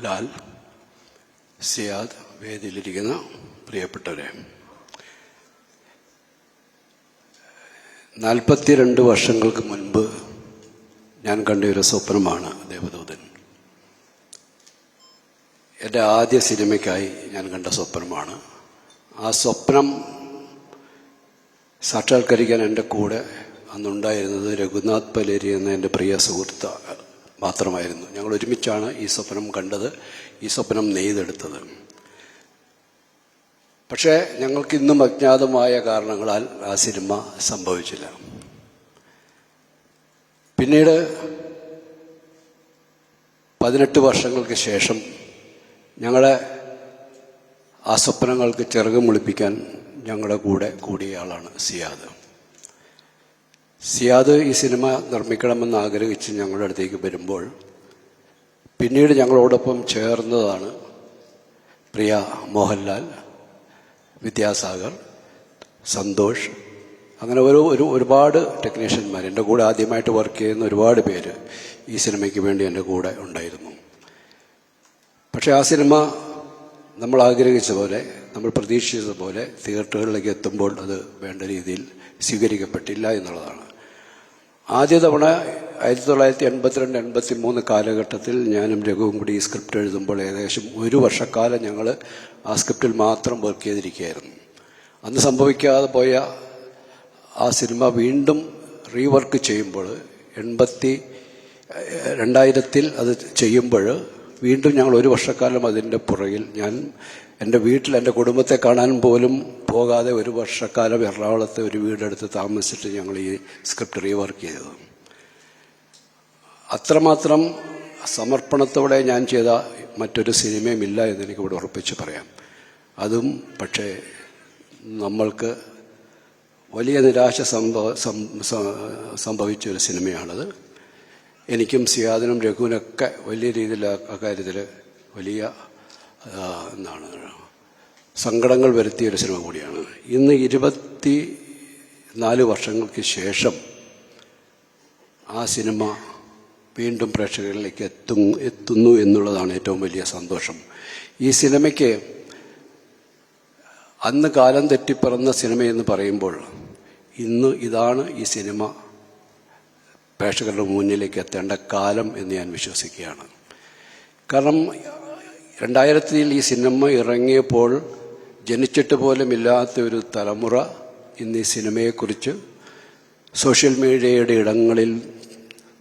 ലാൽ, സിയാദ്, വേദിയിലിരിക്കുന്ന പ്രിയപ്പെട്ടവരെ, 42 വർഷങ്ങൾക്ക് മുൻപ് ഞാൻ കണ്ട ഒരു സ്വപ്നമാണ് ദേവദൂതൻ. എൻ്റെ ആദ്യ സിനിമയ്ക്കായി ഞാൻ കണ്ട സ്വപ്നമാണ്. ആ സ്വപ്നം സാക്ഷാത്കരിക്കാൻ എൻ്റെ കൂടെ അന്നുണ്ടായിരുന്നത് രഘുനാഥ് പലേരി എന്ന എൻ്റെ പ്രിയ സുഹൃത്ത് മാത്രമായിരുന്നു. ഞങ്ങൾ ഒരുമിച്ചാണ് ഈ സ്വപ്നം കണ്ടത്, ഈ സ്വപ്നം നെയ്തെടുത്തത്. പക്ഷേ ഞങ്ങൾക്കിന്നും അജ്ഞാതമായ കാരണങ്ങളാൽ ആ സിനിമ സംഭവിച്ചില്ല. പിന്നീട് 18 വർഷങ്ങൾക്ക് ശേഷം ഞങ്ങളുടെ ആ സ്വപ്നങ്ങൾക്ക് ചിറക് മുളിപ്പിക്കാൻ ഞങ്ങളുടെ കൂടെ കൂടിയ ആളാണ് സിയാദ്. സിയാദ് ഈ സിനിമ നിർമ്മിക്കണമെന്ന് ആഗ്രഹിച്ച് ഞങ്ങളുടെ അടുത്തേക്ക് വരുമ്പോൾ പിന്നീട് ഞങ്ങളോടൊപ്പം ചേർന്നതാണ് പ്രിയ മോഹൻലാൽ, വിദ്യാസാഗർ, സന്തോഷ്, അങ്ങനെ ഒരുപാട് ടെക്നീഷ്യന്മാർ, എൻ്റെ കൂടെ ആദ്യമായിട്ട് വർക്ക് ചെയ്യുന്ന ഒരുപാട് പേര് ഈ സിനിമയ്ക്ക് വേണ്ടി എൻ്റെ കൂടെ ഉണ്ടായിരുന്നു. പക്ഷേ ആ സിനിമ നമ്മൾ ആഗ്രഹിച്ച പോലെ, നമ്മൾ പ്രതീക്ഷിച്ചത് പോലെ തിയേറ്ററുകളിലേക്ക് എത്തുമ്പോൾ അത് വേണ്ട രീതിയിൽ സ്വീകരിക്കപ്പെട്ടില്ല എന്നുള്ളതാണ്. ആദ്യ തവണ 1982-83 കാലഘട്ടത്തിൽ ഞാനും രഘുവും കൂടി ഈ സ്ക്രിപ്റ്റ് എഴുതുമ്പോൾ ഏകദേശം 1 വർഷക്കാലം ഞങ്ങൾ ആ സ്ക്രിപ്റ്റിൽ മാത്രം വർക്ക് ചെയ്തിരിക്കുകയായിരുന്നു. അന്ന് സംഭവിക്കാതെ പോയ ആ സിനിമ വീണ്ടും റീവർക്ക് ചെയ്യുമ്പോൾ 2000-ൽ അത് ചെയ്യുമ്പോൾ വീണ്ടും ഞങ്ങൾ 1 വർഷക്കാലം അതിൻ്റെ പുറകിൽ, ഞാൻ എൻ്റെ വീട്ടിൽ എൻ്റെ കുടുംബത്തെ കാണാൻ പോലും പോകാതെ 1 വർഷക്കാലം എറണാകുളത്ത് ഒരു വീടെടുത്ത് താമസിച്ചിട്ട് ഞങ്ങൾ ഈ സ്ക്രിപ്റ്റ് റീവർക്ക് ചെയ്തത്. അത്രമാത്രം സമർപ്പണത്തോടെ ഞാൻ ചെയ്ത മറ്റൊരു സിനിമയും ഇല്ല എന്ന് എനിക്കിവിടെ ഉറപ്പിച്ച് പറയാം. അതും പക്ഷേ നമ്മൾക്ക് വലിയ നിരാശ സംഭവിച്ചൊരു സിനിമയാണത്. എനിക്കും സിയാദിനും രഘുവിനൊക്കെ വലിയ രീതിയിൽ അക്കാര്യത്തിൽ വലിയ സങ്കടങ്ങൾ വരുത്തിയൊരു സിനിമ കൂടിയാണ്. ഇന്ന് 24 വർഷങ്ങൾക്ക് ശേഷം ആ സിനിമ വീണ്ടും പ്രേക്ഷകരിലേക്ക് എത്തുന്നു എന്നുള്ളതാണ് ഏറ്റവും വലിയ സന്തോഷം. ഈ സിനിമയ്ക്ക് അന്ന് കാലം തെറ്റിപ്പിറന്ന സിനിമയെന്ന് പറയുമ്പോൾ ഇന്ന് ഇതാണ് ഈ സിനിമ പ്രേക്ഷകരുടെ മുന്നിലേക്ക് എത്തേണ്ട കാലം എന്ന് ഞാൻ വിശ്വസിക്കുകയാണ്. കാരണം 2000-ൽ ഈ സിനിമ ഇറങ്ങിയപ്പോൾ ജനിച്ചിട്ട് പോലും ഇല്ലാത്ത ഒരു തലമുറ ഇന്ന് ഈ സിനിമയെക്കുറിച്ച് സോഷ്യൽ മീഡിയയുടെ ഇടങ്ങളിൽ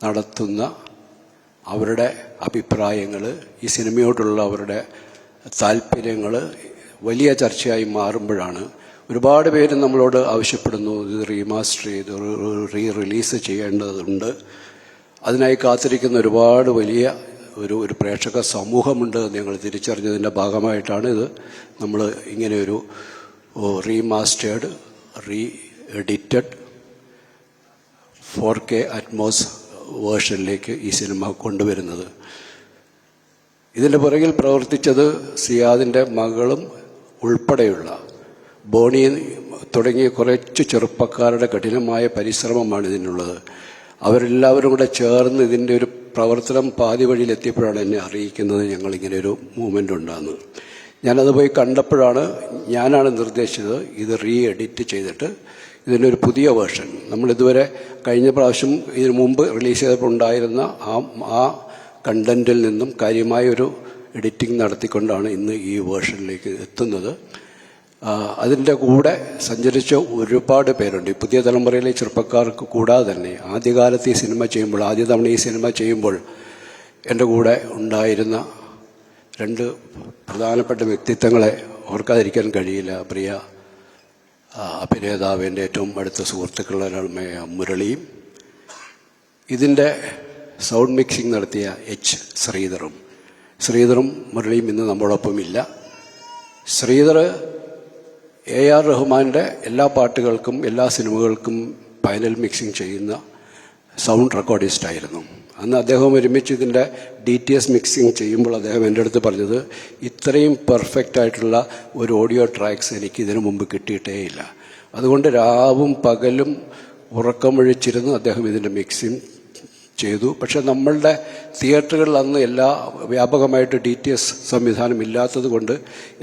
നടത്തുന്ന അവരുടെ അഭിപ്രായങ്ങൾ, ഈ സിനിമയോടുള്ള അവരുടെ താല്പര്യങ്ങൾ വലിയ ചർച്ചയായി മാറുമ്പോഴാണ് ഒരുപാട് പേര് നമ്മളോട് ആവശ്യപ്പെടുന്നു, ഇത് റീമാസ്റ്റർ ചെയ്ത് റിലീസ് ചെയ്യേണ്ടതുണ്ട്. അതിനായി കാത്തിരിക്കുന്ന ഒരുപാട് വലിയ ഒരു പ്രേക്ഷക സമൂഹമുണ്ട് എന്ന് ഞങ്ങൾ തിരിച്ചറിഞ്ഞതിൻ്റെ ഭാഗമായിട്ടാണ് ഇത് നമ്മൾ ഇങ്ങനെയൊരു റീമാസ്റ്റേർഡ്, എഡിറ്റഡ് 4K അറ്റ്മോസ് വേർഷനിലേക്ക് ഈ സിനിമ കൊണ്ടുവരുന്നത്. ഇതിൻ്റെ പുറകിൽ പ്രവർത്തിച്ചത് സിയാദിൻ്റെ മകളും ഉൾപ്പെടെയുള്ള ബോണി തുടങ്ങിയ കുറച്ച് ചെറുപ്പക്കാരുടെ കഠിനമായ പരിശ്രമമാണ് ഇതിനുള്ളത്. അവരെല്ലാവരും കൂടെ ചേർന്ന് ഇതിൻ്റെ ഒരു പ്രവർത്തനം പാതി വഴിയിലെത്തിയപ്പോഴാണ് എന്നെ അറിയിക്കുന്നത് ഞങ്ങളിങ്ങനെ ഒരു മൂവ്മെൻ്റ് ഉണ്ടാകുന്നത്. ഞാനത് പോയി കണ്ടപ്പോഴാണ് ഞാനാണ് നിർദ്ദേശിച്ചത് ഇത് എഡിറ്റ് ചെയ്തിട്ട് ഇതിൻ്റെ ഒരു പുതിയ വേർഷൻ, നമ്മളിതുവരെ കഴിഞ്ഞ പ്രാവശ്യം ഇതിനു മുമ്പ് റിലീസ് ചെയ്തപ്പോൾ ഉണ്ടായിരുന്ന ആ കണ്ടൻറ്റിൽ നിന്നും കാര്യമായൊരു എഡിറ്റിംഗ് നടത്തിക്കൊണ്ടാണ് ഇന്ന് ഈ വേർഷനിലേക്ക് എത്തുന്നത്. അതിൻ്റെ കൂടെ സഞ്ചരിച്ച ഒരുപാട് പേരുണ്ട്. ഈ പുതിയ തലമുറയിലെ ചെറുപ്പക്കാർക്ക് കൂടാതെ തന്നെ ആദ്യ തവണ ഈ സിനിമ ചെയ്യുമ്പോൾ എൻ്റെ കൂടെ ഉണ്ടായിരുന്ന 2 പ്രധാനപ്പെട്ട വ്യക്തിത്വങ്ങളെ ഓർക്കാതിരിക്കാൻ കഴിയില്ല. പ്രിയ അഭിനേതാവ്, എൻ്റെ ഏറ്റവും അടുത്ത സുഹൃത്തുക്കളൊരാളുമായ മുരളിയും, ഇതിൻ്റെ സൗണ്ട് മിക്സിംഗ് നടത്തിയ ശ്രീധറും മുരളിയും ഇന്ന് നമ്മളോടൊപ്പം ഇല്ല. ശ്രീധർ AR റഹ്മാൻ്റെ എല്ലാ പാട്ടുകൾക്കും എല്ലാ സിനിമകൾക്കും ഫൈനൽ മിക്സിംഗ് ചെയ്യുന്ന സൗണ്ട് റെക്കോർഡിസ്റ്റായിരുന്നു. അന്ന് അദ്ദേഹം ഒരുമിച്ച് ഇതിൻ്റെ DTS മിക്സിംഗ് ചെയ്യുമ്പോൾ അദ്ദേഹം എൻ്റെ അടുത്ത് പറഞ്ഞത്, ഇത്രയും പെർഫെക്റ്റ് ആയിട്ടുള്ള ഒരു ഓഡിയോ ട്രാക്സ് എനിക്ക് ഇതിനു മുമ്പ് കിട്ടിയിട്ടേയില്ല. അതുകൊണ്ട് രാവും പകലും ഉറക്കമൊഴിച്ചിരുന്ന് അദ്ദേഹം ഇതിൻ്റെ മിക്സിംഗ് ചെയ്തു. പക്ഷെ നമ്മളുടെ തിയേറ്ററുകളിൽ അന്ന് എല്ലാ വ്യാപകമായിട്ട് DTS സംവിധാനം ഇല്ലാത്തത് കൊണ്ട്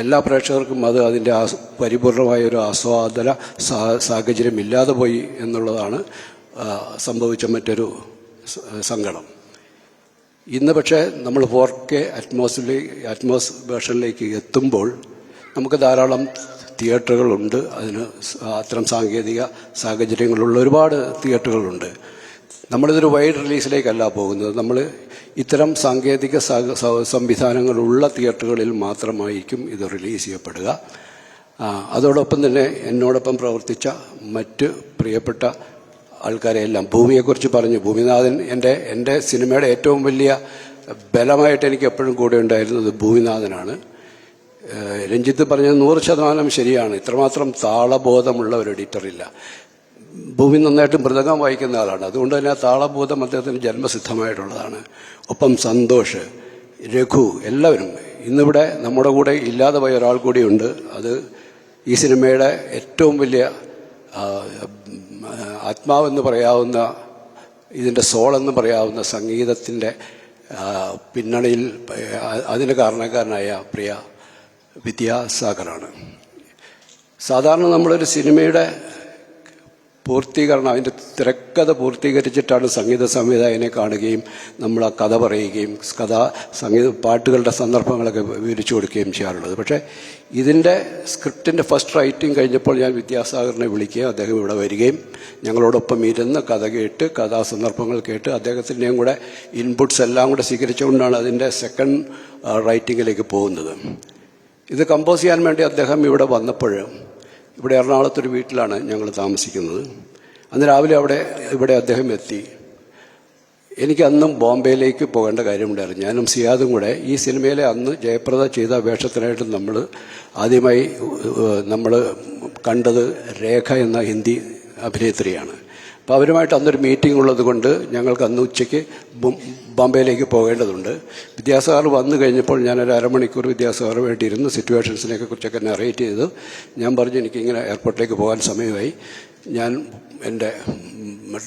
എല്ലാ പ്രേക്ഷകർക്കും അത് അതിൻ്റെ പരിപൂർണമായ ഒരു ആസ്വാദന സാഹചര്യം ഇല്ലാതെ പോയി എന്നുള്ളതാണ് സംഭവിച്ച മറ്റൊരു സങ്കടം. ഇന്ന് പക്ഷേ നമ്മൾ 4K അറ്റ്മോസ് വേർഷനിലേക്ക് എത്തുമ്പോൾ നമുക്ക് ധാരാളം തിയേറ്ററുകളുണ്ട്. അതിന് അത്തരം സാങ്കേതിക സാഹചര്യങ്ങളുള്ള ഒരുപാട് തിയേറ്ററുകളുണ്ട്. നമ്മളിതൊരു വൈഡ് റിലീസിലേക്കല്ല പോകുന്നത്. നമ്മൾ ഇത്തരം സാങ്കേതിക സംവിധാനങ്ങളുള്ള തിയേറ്ററുകളിൽ മാത്രമായിരിക്കും ഇത് റിലീസ് ചെയ്യപ്പെടുക. അതോടൊപ്പം തന്നെ എന്നോടൊപ്പം പ്രവർത്തിച്ച മറ്റ് പ്രിയപ്പെട്ട ആൾക്കാരെയെല്ലാം, ഭൂമിയെക്കുറിച്ച് പറഞ്ഞു. ഭൂമിനാഥൻ എൻ്റെ സിനിമയുടെ ഏറ്റവും വലിയ ബലമായിട്ട് എനിക്ക് എപ്പോഴും കൂടെ ഉണ്ടായിരുന്നത് ഭൂമിനാഥനാണ്. രഞ്ജിത്ത് പറഞ്ഞത് 100% ശരിയാണ്. ഇത്രമാത്രം താളബോധമുള്ള ഒരു എഡിറ്ററില്ല. ഭൂമി നന്നായിട്ട് മൃദംഗം വായിക്കുന്ന ആളാണ്. അതുകൊണ്ട് തന്നെ ആ താളബോധം അദ്ദേഹത്തിന് ജന്മസിദ്ധമായിട്ടുള്ളതാണ്. ഒപ്പം സന്തോഷ്, രഘു, എല്ലാവരും ഇന്നിവിടെ നമ്മുടെ കൂടെ ഇല്ലാതെ പോയ ഒരാൾ കൂടിയുണ്ട്. അത് ഈ സിനിമയുടെ ഏറ്റവും വലിയ ആത്മാവെന്ന് പറയാവുന്ന, ഇതിൻ്റെ സോളെന്ന് പറയാവുന്ന സംഗീതത്തിൻ്റെ പിന്നണിയിൽ അതിന് കാരണക്കാരനായ പ്രിയ വിദ്യാസാഗറാണ്. സാധാരണ നമ്മളൊരു സിനിമയുടെ പൂർത്തീകരണം, അതിൻ്റെ തിരക്കഥ പൂർത്തീകരിച്ചിട്ടാണ് സംഗീത സംവിധായകനെ കാണുകയും നമ്മൾ ആ കഥ പറയുകയും പാട്ടുകളുടെ സന്ദർഭങ്ങളൊക്കെ വിവരിച്ചു കൊടുക്കുകയും ചെയ്യാറുള്ളത്. പക്ഷേ ഇതിൻ്റെ സ്ക്രിപ്റ്റിൻ്റെ ഫസ്റ്റ് റൈറ്റിംഗ് കഴിഞ്ഞപ്പോൾ ഞാൻ വിദ്യാസാഗറിനെ വിളിക്കുകയും അദ്ദേഹം ഇവിടെ വരികയും ഞങ്ങളോടൊപ്പം ഇരുന്ന് കഥ കേട്ട് കഥാസന്ദർഭങ്ങൾ കേട്ട് അദ്ദേഹത്തിൻ്റെയും കൂടെ ഇൻപുട്സ് എല്ലാം കൂടെ സ്വീകരിച്ചുകൊണ്ടാണ് അതിൻ്റെ സെക്കൻഡ് റൈറ്റിങ്ങിലേക്ക് പോകുന്നത്. ഇത് കമ്പോസ് ചെയ്യാൻ വേണ്ടി അദ്ദേഹം ഇവിടെ വന്നപ്പോൾ, ഇവിടെ എറണാകുളത്തൊരു വീട്ടിലാണ് ഞങ്ങൾ താമസിക്കുന്നത്. അന്ന് രാവിലെ ഇവിടെ അദ്ദേഹം എത്തി. എനിക്ക് അന്നും ബോംബെയിലേക്ക് പോകേണ്ട കാര്യമുണ്ടായിരുന്നു. ഞാനും സിയാദും കൂടെ ഈ സിനിമയിലെ അന്ന് ജയപ്രദ ചെയ്ത വേഷത്തിനായിട്ട് ആദ്യമായി നമ്മൾ കണ്ടത് രേഖ എന്ന ഹിന്ദി അഭിനേത്രിയാണ്. അപ്പോൾ അവരുമായിട്ട് അന്നൊരു മീറ്റിംഗ് ഉള്ളത് കൊണ്ട് ഞങ്ങൾക്ക് അന്ന് ഉച്ചയ്ക്ക് ബോംബെയിലേക്ക് പോകേണ്ടതുണ്ട്. വിദ്യാസാഗർ വന്നു കഴിഞ്ഞപ്പോൾ ഞാനൊരു അരമണിക്കൂർ വിദ്യാസാഗർ വേണ്ടിയിരുന്ന് സിറ്റുവേഷൻസിനെയൊക്കെ കുറിച്ചൊക്കെ നറേറ്റ് ചെയ്തു. ഞാൻ പറഞ്ഞു എനിക്കിങ്ങനെ എയർപോർട്ടിലേക്ക് പോകാൻ സമയമായി, ഞാൻ എൻ്റെ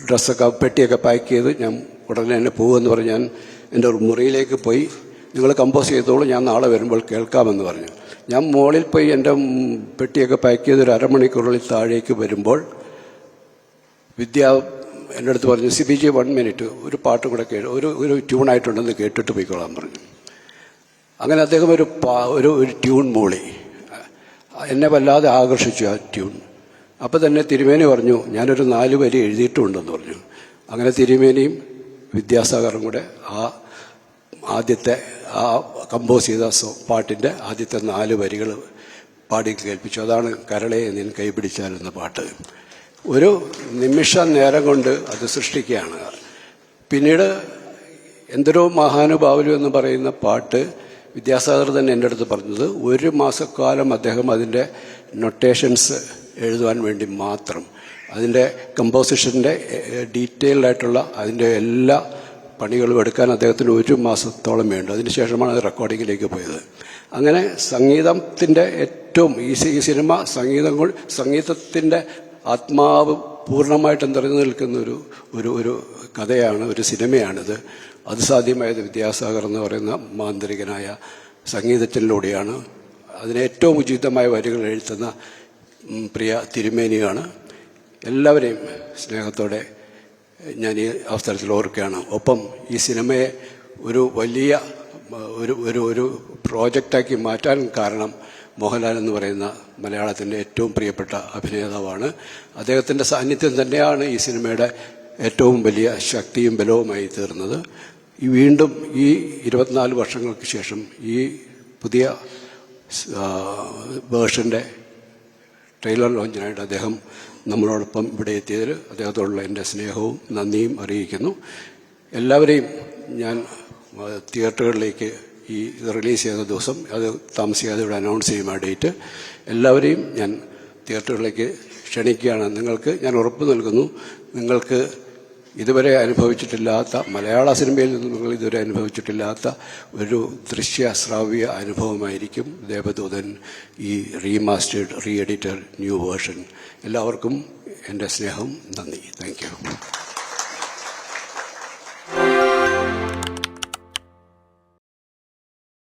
ഡ്രസ്സൊക്കെ പെട്ടിയൊക്കെ പാക്ക് ചെയ്ത് ഞാൻ ഉടനെ തന്നെ പോകുമെന്ന് പറഞ്ഞ് ഞാൻ എൻ്റെ മുറിയിലേക്ക് പോയി. നിങ്ങൾ കമ്പോസ് ചെയ്തോളൂ, ഞാൻ നാളെ വരുമ്പോൾ കേൾക്കാമെന്ന് പറഞ്ഞു. ഞാൻ മുകളിൽ പോയി എൻ്റെ പെട്ടിയൊക്കെ പാക്ക് ചെയ്ത് ഒരു അരമണിക്കൂറിൽ താഴേക്ക് വരുമ്പോൾ എൻ്റെ അടുത്ത് പറഞ്ഞു, CBG 1 മിനിറ്റ്, ഒരു പാട്ട് കൂടെ ഒരു ട്യൂണായിട്ടുണ്ടെന്ന് കേട്ടിട്ട് പോയിക്കോളാൻ പറഞ്ഞു. അങ്ങനെ അദ്ദേഹം ഒരു ട്യൂൺ മൂളി. എന്നെ വല്ലാതെ ആകർഷിച്ചു ആ ട്യൂൺ. അപ്പോൾ തന്നെ തിരുമേനി പറഞ്ഞു, ഞാനൊരു 4 വരി എഴുതിയിട്ടുണ്ടെന്ന് പറഞ്ഞു. അങ്ങനെ തിരുമേനിയും വിദ്യാസാഗറും കൂടെ ആദ്യത്തെ കമ്പോസ് ചെയ്ത പാട്ടിൻ്റെ ആദ്യത്തെ 4 വരികൾ പാടി കേൾപ്പിച്ചു. അതാണ് കരളെ നിൻ കൈപിടിച്ചാലെന്ന പാട്ട്. ഒരു നിമിഷ നേരം കൊണ്ട് അത് സൃഷ്ടിക്കുകയാണ്. പിന്നീട് എന്തൊരു മഹാനുഭാവലു എന്ന് പറയുന്ന പാട്ട് വിദ്യാസാഗർ തന്നെ എൻ്റെ അടുത്ത് പറഞ്ഞത്, 1 മാസക്കാലം അദ്ദേഹം അതിൻ്റെ നൊട്ടേഷൻസ് എഴുതുവാൻ വേണ്ടി മാത്രം, അതിൻ്റെ കമ്പോസിഷൻ്റെ ഡീറ്റെയിൽഡായിട്ടുള്ള അതിൻ്റെ എല്ലാ പണികളും എടുക്കാൻ അദ്ദേഹത്തിന് 1 മാസത്തോളം വേണ്ടു. അതിനുശേഷമാണ് അത് റെക്കോർഡിങ്ങിലേക്ക് പോയത്. അങ്ങനെ സംഗീതത്തിൻ്റെ ഏറ്റവും ഈ സിനിമ സംഗീതത്തിൻ്റെ ആത്മാവ് പൂർണ്ണമായിട്ട് നിറഞ്ഞു നിൽക്കുന്ന ഒരു കഥയാണ്, ഒരു സിനിമയാണിത്. അത് സാധ്യമായത് വിദ്യാസാഗർ എന്ന് പറയുന്ന മാന്ത്രികനായ സംഗീതത്തിലൂടെയാണ്. അതിന് ഏറ്റവും ഉചിതമായ വരികൾ എഴുതുന്ന പ്രിയ തിരുമേനിയാണ്. എല്ലാവരെയും സ്നേഹത്തോടെ ഞാൻ ഈ അവസരത്തിൽ ഓർക്കുകയാണ്. ഒപ്പം ഈ സിനിമയെ ഒരു വലിയ ഒരു പ്രോജക്റ്റാക്കി മാറ്റാൻ കാരണം മോഹൻലാൽ എന്ന് പറയുന്ന മലയാളത്തിൻ്റെ ഏറ്റവും പ്രിയപ്പെട്ട അഭിനേതാവാണ്. അദ്ദേഹത്തിൻ്റെ സാന്നിധ്യം തന്നെയാണ് ഈ സിനിമയുടെ ഏറ്റവും വലിയ ശക്തിയും ബലവുമായി തീർന്നത്. വീണ്ടും ഈ 24 വർഷങ്ങൾക്ക് ശേഷം ഈ പുതിയ വേർഷൻ്റെ ട്രെയിലർ ലോഞ്ചിനായിട്ട് അദ്ദേഹം നമ്മളോടൊപ്പം ഇവിടെ എത്തിയതിൽ അദ്ദേഹത്തോടുള്ള എൻ്റെ സ്നേഹവും നന്ദിയും അറിയിക്കുന്നു. എല്ലാവരെയും ഞാൻ തിയേറ്ററുകളിലേക്ക് ഈ റിലീസ് ചെയ്ത ദിവസം, അത് താമസിയാതെ ഇവിടെ അനൗൺസ് ചെയ്യും ആ ഡേറ്റ്, എല്ലാവരെയും ഞാൻ തിയേറ്ററുകളിലേക്ക് ക്ഷണിക്കുകയാണ്. നിങ്ങൾക്ക് ഞാൻ ഉറപ്പ് നൽകുന്നു, നിങ്ങൾക്ക് ഇതുവരെ അനുഭവിച്ചിട്ടില്ലാത്ത, മലയാള സിനിമയിൽ നിന്ന് നിങ്ങൾ ഇതുവരെ അനുഭവിച്ചിട്ടില്ലാത്ത ഒരു ദൃശ്യ ശ്രാവ്യ അനുഭവമായിരിക്കും ദേവദൂതൻ ഈ remastered, re editor, new version. എല്ലാവർക്കും എൻ്റെ സ്നേഹം, നന്ദി. Thank you.